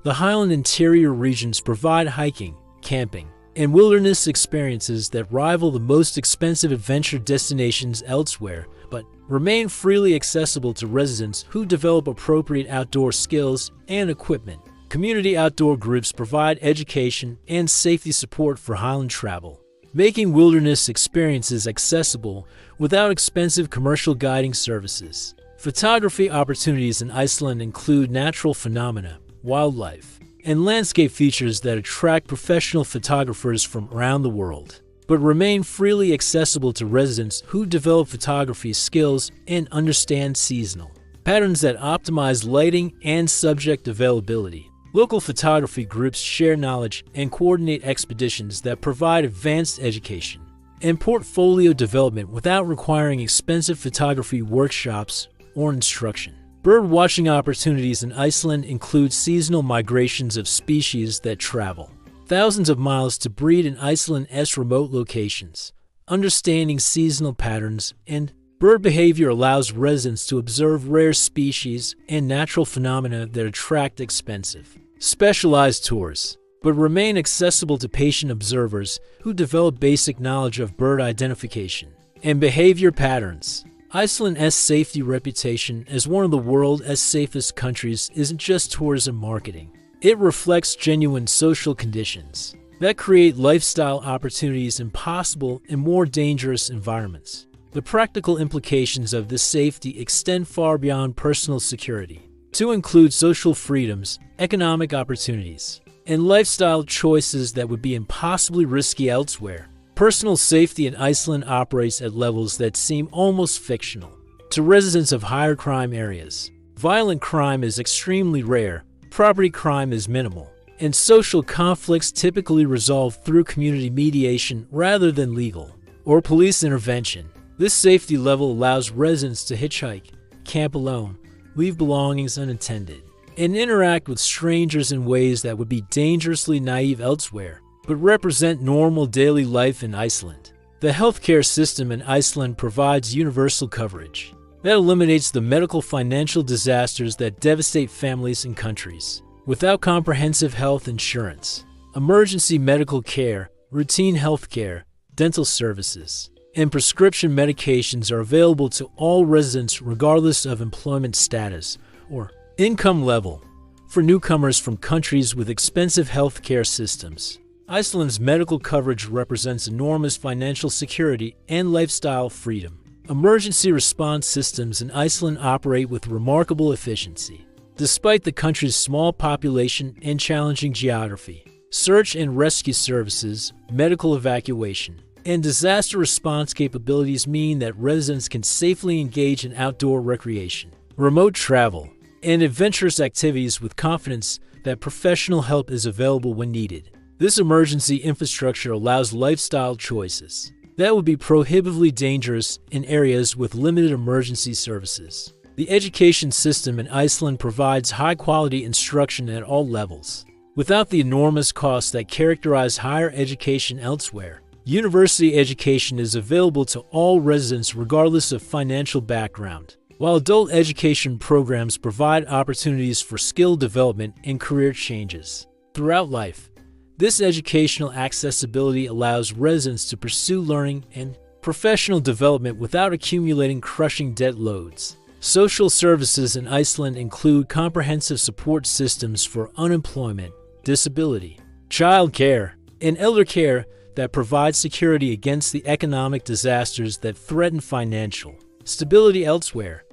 The Highland interior regions provide hiking, camping, and wilderness experiences that rival the most expensive adventure destinations elsewhere, but remain freely accessible to residents who develop appropriate outdoor skills and equipment. Community outdoor groups provide education and safety support for Highland travel, making wilderness experiences accessible without expensive commercial guiding services. Photography opportunities in Iceland include natural phenomena, wildlife, and landscape features that attract professional photographers from around the world, but remain freely accessible to residents who develop photography skills and understand seasonal patterns that optimize lighting and subject availability. Local photography groups share knowledge and coordinate expeditions that provide advanced education and portfolio development without requiring expensive photography workshops or instruction. Bird watching opportunities in Iceland include seasonal migrations of species that travel thousands of miles to breed in Iceland's remote locations. Understanding seasonal patterns and bird behavior allows residents to observe rare species and natural phenomena that attract expensive, specialized tours, but remain accessible to patient observers who develop basic knowledge of bird identification and behavior patterns. Iceland's safety reputation as one of the world's safest countries isn't just tourism marketing. It reflects genuine social conditions that create lifestyle opportunities impossible in more dangerous environments. The practical implications of this safety extend far beyond personal security to include social freedoms, economic opportunities, and lifestyle choices that would be impossibly risky elsewhere. Personal safety in Iceland operates at levels that seem almost fictional to residents of higher crime areas. Violent crime is extremely rare, property crime is minimal, and social conflicts typically resolve through community mediation rather than legal or police intervention. This safety level allows residents to hitchhike, camp alone, leave belongings unattended, and interact with strangers in ways that would be dangerously naive elsewhere, but represent normal daily life in Iceland. The healthcare system in Iceland provides universal coverage that eliminates the medical financial disasters that devastate families and countries. Without comprehensive health insurance, emergency medical care, routine health care, dental services, and prescription medications are available to all residents regardless of employment status or income level. For newcomers from countries with expensive healthcare systems, Iceland's medical coverage represents enormous financial security and lifestyle freedom. Emergency response systems in Iceland operate with remarkable efficiency. Despite the country's small population and challenging geography, search and rescue services, medical evacuation, and disaster response capabilities mean that residents can safely engage in outdoor recreation, remote travel, and adventurous activities with confidence that professional help is available when needed. This emergency infrastructure allows lifestyle choices that would be prohibitively dangerous in areas with limited emergency services. The education system in Iceland provides high-quality instruction at all levels. Without the enormous costs that characterize higher education elsewhere, university education is available to all residents regardless of financial background, while adult education programs provide opportunities for skill development and career changes. Throughout life, this educational accessibility allows residents to pursue learning and professional development without accumulating crushing debt loads. Social services in Iceland include comprehensive support systems for unemployment, disability, child care, and elder care that provide security against the economic disasters that threaten financial stability elsewhere.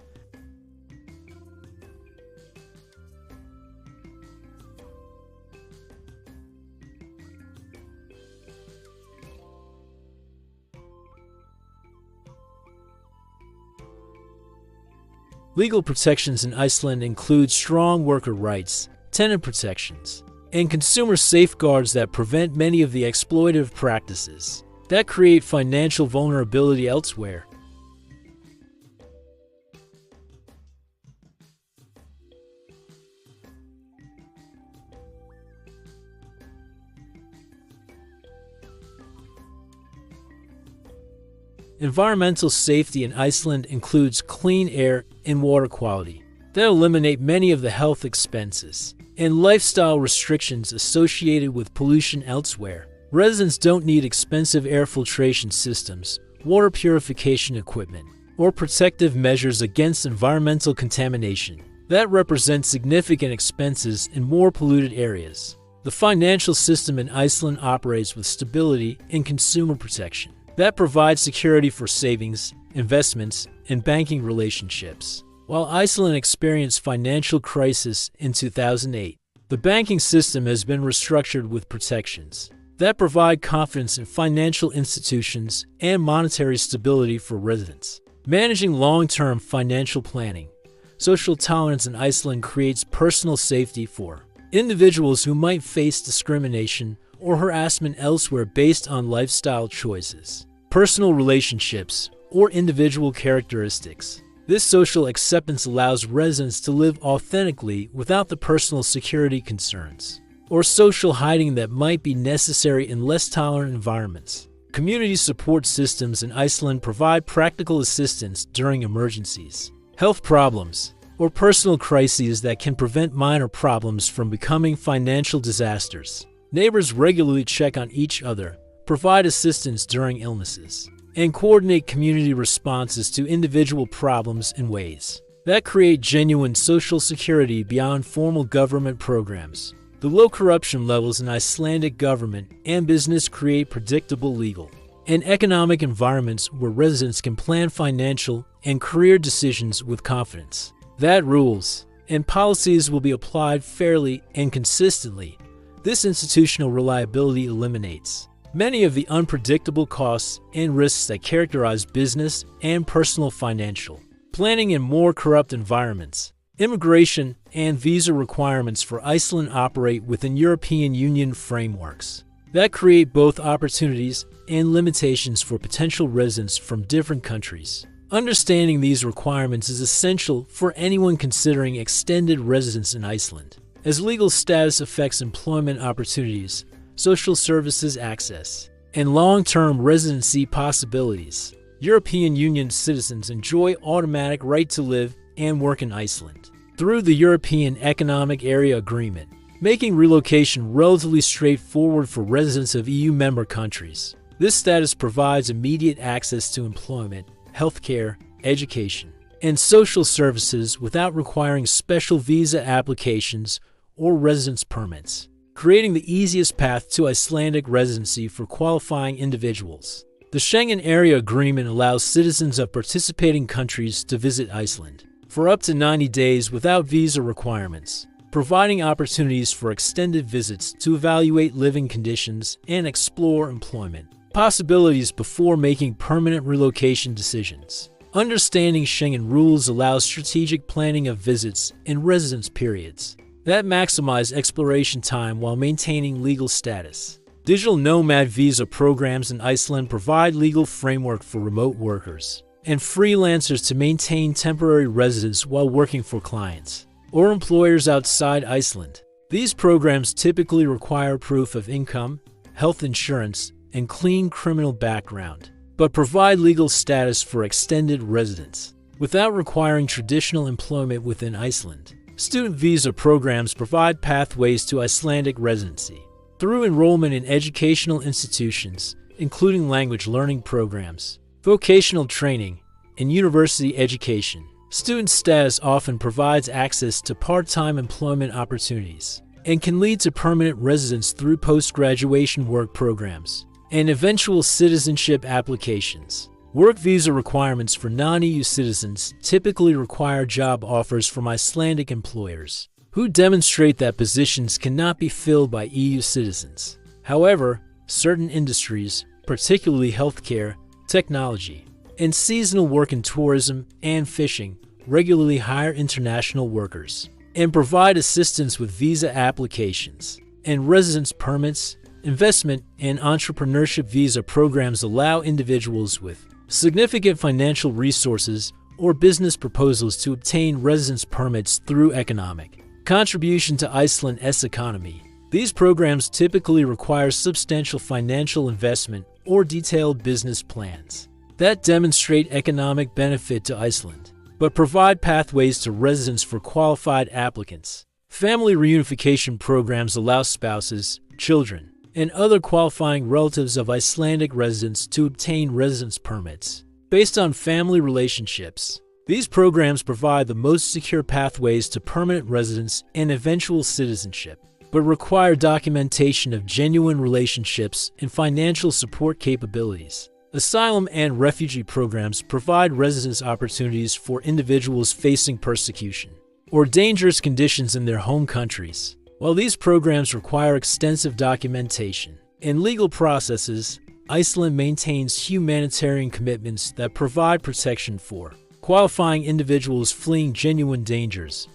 Legal protections in Iceland include strong worker rights, tenant protections, and consumer safeguards that prevent many of the exploitative practices that create financial vulnerability elsewhere. Environmental safety in Iceland includes clean air and water quality that eliminate many of the health expenses and lifestyle restrictions associated with pollution elsewhere. Residents don't need expensive air filtration systems, water purification equipment, or protective measures against environmental contamination that represent significant expenses in more polluted areas. The financial system in Iceland operates with stability and consumer protection that provides security for savings, investments, and banking relationships. While Iceland experienced financial crisis in 2008, the banking system has been restructured with protections that provide confidence in financial institutions and monetary stability for residents. Managing long-term financial planning, social tolerance in Iceland creates personal safety for individuals who might face discrimination or harassment elsewhere based on lifestyle choices, personal relationships, or individual characteristics. This social acceptance allows residents to live authentically without the personal security concerns or social hiding that might be necessary in less tolerant environments. Community support systems in Iceland provide practical assistance during emergencies, health problems, or personal crises that can prevent minor problems from becoming financial disasters. Neighbors regularly check on each other, provide assistance during illnesses, and coordinate community responses to individual problems in ways that create genuine social security beyond formal government programs. The low corruption levels in Icelandic government and business create predictable legal and economic environments where residents can plan financial and career decisions with confidence that rules and policies will be applied fairly and consistently. This institutional reliability eliminates many of the unpredictable costs and risks that characterize business and personal financial planning in more corrupt environments. Immigration and visa requirements for Iceland operate within European Union frameworks that create both opportunities and limitations for potential residents from different countries. Understanding these requirements is essential for anyone considering extended residence in Iceland, as legal status affects employment opportunities, social services access, and long-term residency possibilities. European Union citizens enjoy automatic right to live and work in Iceland through the European Economic Area Agreement, making relocation relatively straightforward for residents of EU member countries. This status provides immediate access to employment, healthcare, education, and social services without requiring special visa applications or residence permits, creating the easiest path to Icelandic residency for qualifying individuals. The Schengen Area Agreement allows citizens of participating countries to visit Iceland for up to 90 days without visa requirements, providing opportunities for extended visits to evaluate living conditions and explore employment possibilities before making permanent relocation decisions. Understanding Schengen rules allows strategic planning of visits and residence periods that maximize exploration time while maintaining legal status. Digital nomad visa programs in Iceland provide legal framework for remote workers and freelancers to maintain temporary residence while working for clients or employers outside Iceland. These programs typically require proof of income, health insurance, and clean criminal background, but provide legal status for extended residence without requiring traditional employment within Iceland. Student visa programs provide pathways to Icelandic residency through enrollment in educational institutions, including language learning programs, vocational training, and university education. Student status often provides access to part-time employment opportunities and can lead to permanent residence through post-graduation work programs and eventual citizenship applications. Work visa requirements for non-EU citizens typically require job offers from Icelandic employers who demonstrate that positions cannot be filled by EU citizens. However, certain industries, particularly healthcare, technology, and seasonal work in tourism and fishing, regularly hire international workers and provide assistance with visa applications and residence permits. Investment and entrepreneurship visa programs allow individuals with significant financial resources or business proposals to obtain residence permits through economic contribution to Iceland's economy. These programs typically require substantial financial investment or detailed business plans that demonstrate economic benefit to Iceland, but provide pathways to residence for qualified applicants. Family reunification programs allow spouses, children, and other qualifying relatives of Icelandic residents to obtain residence permits based on family relationships. These programs provide the most secure pathways to permanent residence and eventual citizenship, but require documentation of genuine relationships and financial support capabilities. Asylum and refugee programs provide residence opportunities for individuals facing persecution or dangerous conditions in their home countries. While these programs require extensive documentation and legal processes, Iceland maintains humanitarian commitments that provide protection for qualifying individuals fleeing genuine dangers.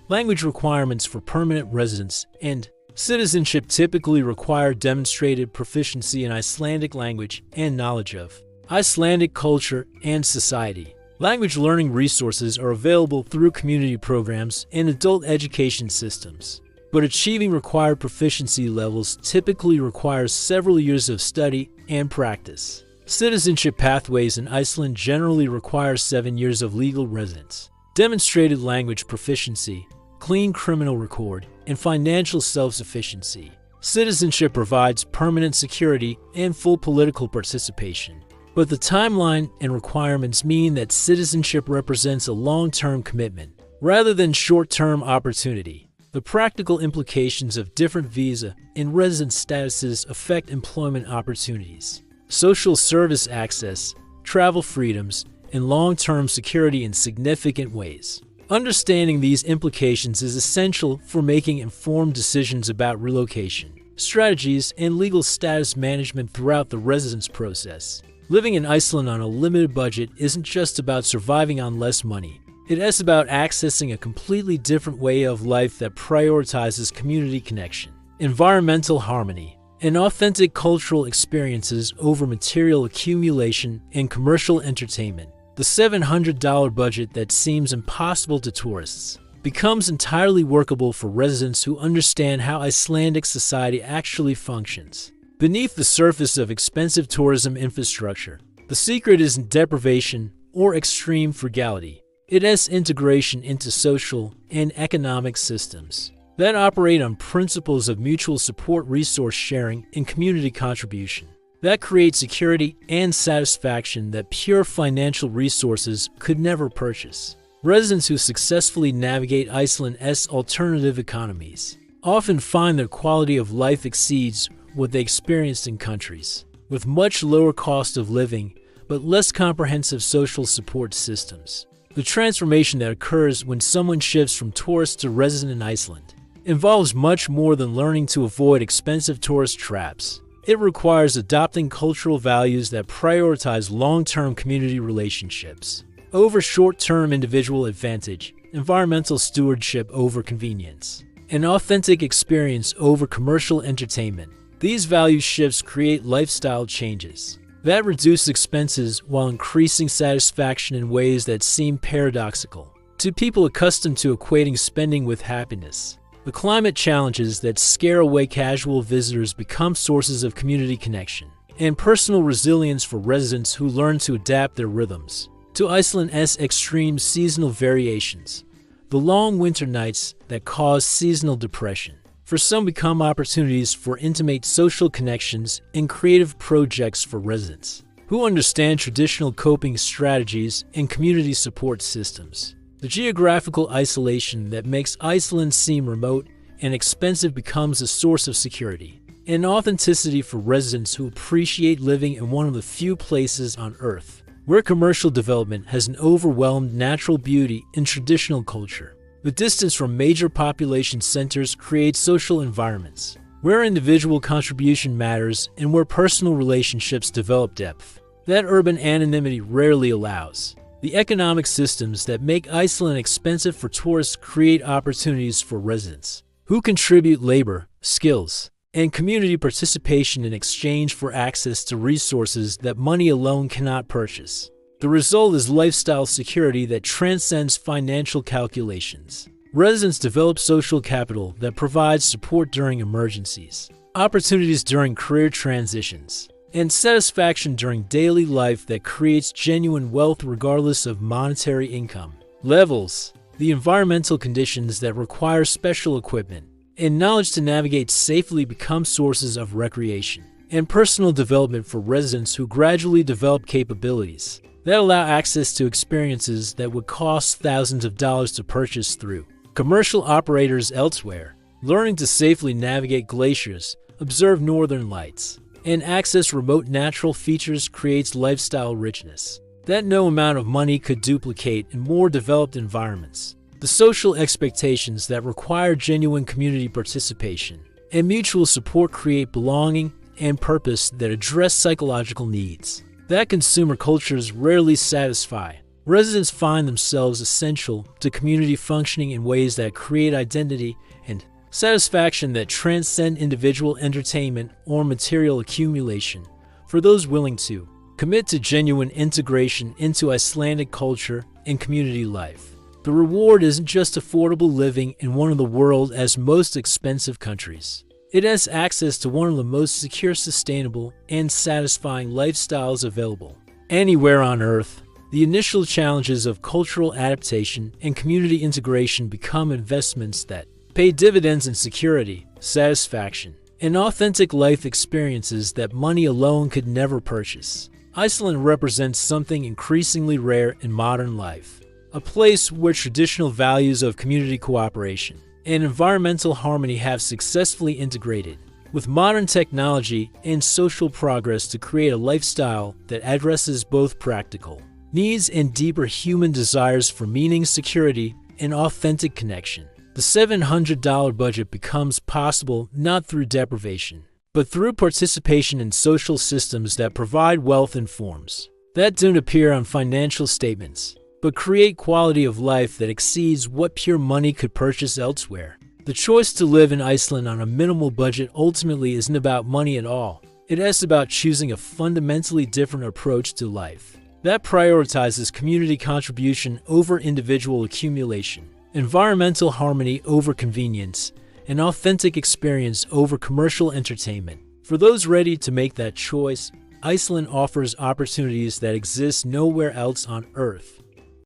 Language requirements for permanent residence and citizenship typically require demonstrated proficiency in Icelandic language and knowledge of Icelandic culture and society. Language learning resources are available through community programs and adult education systems, but achieving required proficiency levels typically requires several years of study and practice. Citizenship pathways in Iceland generally require 7 years of legal residence, demonstrated language proficiency, clean criminal record, and financial self-sufficiency. Citizenship provides permanent security and full political participation. But the timeline and requirements mean that citizenship represents a long-term commitment, rather than short-term opportunity. The practical implications of different visa and residence statuses affect employment opportunities, social service access, travel freedoms, and long-term security in significant ways. Understanding these implications is essential for making informed decisions about relocation, strategies, and legal status management throughout the residence process. Living in Iceland on a limited budget isn't just about surviving on less money. It is about accessing a completely different way of life that prioritizes community connection, environmental harmony, and authentic cultural experiences over material accumulation and commercial entertainment. The $700 budget that seems impossible to tourists becomes entirely workable for residents who understand how Icelandic society actually functions. Beneath the surface of expensive tourism infrastructure, the secret isn't deprivation or extreme frugality. It is integration into social and economic systems that operate on principles of mutual support, resource sharing, and community contribution that create security and satisfaction that pure financial resources could never purchase. Residents who successfully navigate Iceland's alternative economies often find their quality of life exceeds what they experienced in countries with much lower cost of living but less comprehensive social support systems. The transformation that occurs when someone shifts from tourist to resident in Iceland involves much more than learning to avoid expensive tourist traps. It requires adopting cultural values that prioritize long-term community relationships over short-term individual advantage, environmental stewardship over convenience, and authentic experience over commercial entertainment. These value shifts create lifestyle changes that reduce expenses while increasing satisfaction in ways that seem paradoxical to people accustomed to equating spending with happiness. The climate challenges that scare away casual visitors become sources of community connection and personal resilience for residents who learn to adapt their rhythms to Iceland's extreme seasonal variations. The long winter nights that cause seasonal depression for some become opportunities for intimate social connections and creative projects for residents who understand traditional coping strategies and community support systems. The geographical isolation that makes Iceland seem remote and expensive becomes a source of security and authenticity for residents who appreciate living in one of the few places on Earth where commercial development has an overwhelmed natural beauty and traditional culture. The distance from major population centers creates social environments where individual contribution matters and where personal relationships develop depth that urban anonymity rarely allows. The economic systems that make Iceland expensive for tourists create opportunities for residents who contribute labor, skills, and community participation in exchange for access to resources that money alone cannot purchase. The result is lifestyle security that transcends financial calculations. Residents develop social capital that provides support during emergencies, opportunities during career transitions, and satisfaction during daily life that creates genuine wealth regardless of monetary income levels. The environmental conditions that require special equipment and knowledge to navigate safely become sources of recreation and personal development for residents who gradually develop capabilities that allow access to experiences that would cost thousands of dollars to purchase through commercial operators elsewhere. Learning to safely navigate glaciers, observe northern lights, and access remote natural features creates lifestyle richness that no amount of money could duplicate in more developed environments. The social expectations that require genuine community participation and mutual support create belonging and purpose that address psychological needs that consumer cultures rarely satisfy. Residents find themselves essential to community functioning in ways that create identity and satisfaction that transcend individual entertainment or material accumulation. For those willing to commit to genuine integration into Icelandic culture and community life, the reward isn't just affordable living in one of the world's most expensive countries. It has access to one of the most secure, sustainable, and satisfying lifestyles available anywhere on Earth. The initial challenges of cultural adaptation and community integration become investments that pay dividends in security, satisfaction, and authentic life experiences that money alone could never purchase. Iceland represents something increasingly rare in modern life, a place where traditional values of community cooperation and environmental harmony have successfully integrated with modern technology and social progress to create a lifestyle that addresses both practical needs and deeper human desires for meaning, security, and authentic connection. The $700 budget becomes possible not through deprivation, but through participation in social systems that provide wealth and forms that don't appear on financial statements, but create quality of life that exceeds what pure money could purchase elsewhere. The choice to live in Iceland on a minimal budget ultimately isn't about money at all. It is about choosing a fundamentally different approach to life that prioritizes community contribution over individual accumulation, environmental harmony over convenience, and authentic experience over commercial entertainment. For those ready to make that choice, Iceland offers opportunities that exist nowhere else on Earth.